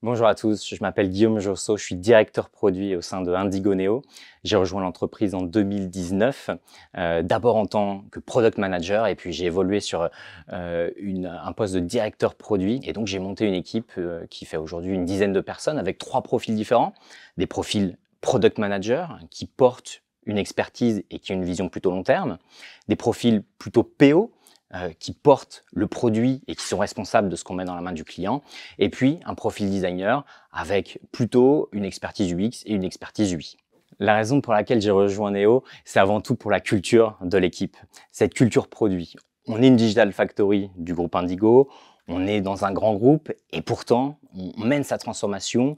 Bonjour à tous, je m'appelle Guillaume Josso, je suis directeur produit au sein de Indigo Neo. J'ai rejoint l'entreprise en 2019, d'abord en tant que product manager et puis j'ai évolué sur un poste de directeur produit. Et donc j'ai monté une équipe qui fait aujourd'hui une dizaine de personnes avec 3 profils différents. Des profils product manager qui portent une expertise et qui ont une vision plutôt long terme. Des profils plutôt PO qui portent le produit et qui sont responsables de ce qu'on met dans la main du client, et puis un profil designer avec plutôt une expertise UX et une expertise UI. La raison pour laquelle j'ai rejoint Neo, c'est avant tout pour la culture de l'équipe, cette culture produit. On est une digital factory du groupe Indigo, on est dans un grand groupe et pourtant on mène sa transformation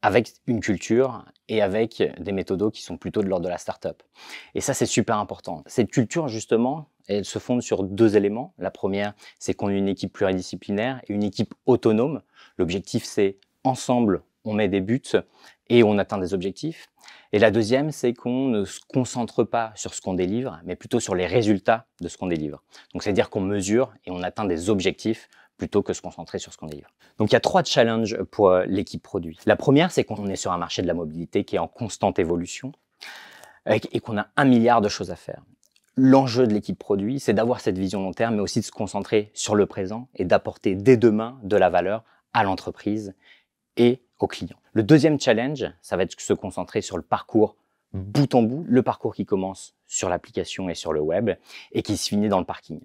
avec une culture et avec des méthodos qui sont plutôt de l'ordre de la start-up. Et ça, c'est super important. Cette culture, justement, elle se fonde sur 2 éléments. La première, c'est qu'on est une équipe pluridisciplinaire et une équipe autonome. L'objectif, c'est ensemble, on met des buts et on atteint des objectifs. Et la deuxième, c'est qu'on ne se concentre pas sur ce qu'on délivre, mais plutôt sur les résultats de ce qu'on délivre. Donc, c'est-à-dire qu'on mesure et on atteint des objectifs plutôt que se concentrer sur ce qu'on délivre. Donc, il y a 3 challenges pour l'équipe produit. La première, c'est qu'on est sur un marché de la mobilité qui est en constante évolution et qu'on a 1 milliard de choses à faire. L'enjeu de l'équipe produit, c'est d'avoir cette vision long terme, mais aussi de se concentrer sur le présent et d'apporter dès demain de la valeur à l'entreprise et aux clients. Le deuxième challenge, ça va être de se concentrer sur le parcours bout en bout, le parcours qui commence sur l'application et sur le web et qui se finit dans le parking.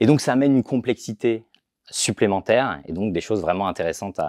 Et donc, ça amène une complexité supplémentaire et donc des choses vraiment intéressantes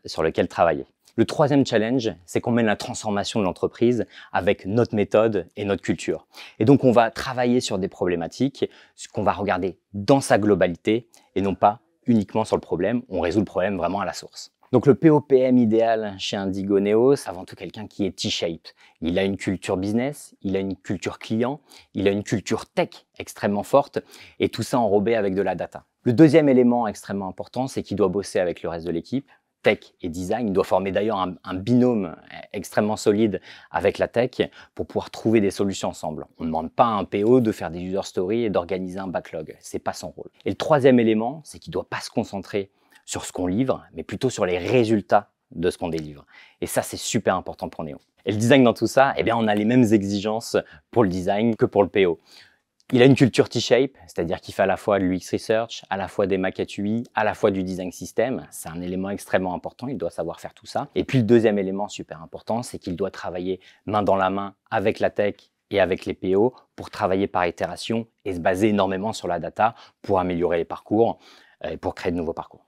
sur lesquelles travailler. Le troisième challenge, c'est qu'on mène la transformation de l'entreprise avec notre méthode et notre culture. Et donc, on va travailler sur des problématiques qu'on va regarder dans sa globalité et non pas uniquement sur le problème. On résout le problème vraiment à la source. Donc, le POPM idéal chez Indigo Neo, c'est avant tout quelqu'un qui est T-shaped. Il a une culture business, il a une culture client, il a une culture tech extrêmement forte et tout ça enrobé avec de la data. Le deuxième élément extrêmement important, c'est qu'il doit bosser avec le reste de l'équipe, tech et design. Il doit former d'ailleurs un binôme extrêmement solide avec la tech pour pouvoir trouver des solutions ensemble. On ne demande pas à un PO de faire des user stories et d'organiser un backlog. C'est pas son rôle. Et le troisième élément, c'est qu'il ne doit pas se concentrer sur ce qu'on livre, mais plutôt sur les résultats de ce qu'on délivre. Et ça, c'est super important pour Neo. Et le design dans tout ça, eh bien, on a les mêmes exigences pour le design que pour le PO. Il a une culture T-shape, c'est-à-dire qu'il fait à la fois de l'UX Research, à la fois des maquettes UI, à la fois du design system. C'est un élément extrêmement important, il doit savoir faire tout ça. Et puis le deuxième élément super important, c'est qu'il doit travailler main dans la main avec la tech et avec les PO pour travailler par itération et se baser énormément sur la data pour améliorer les parcours et pour créer de nouveaux parcours.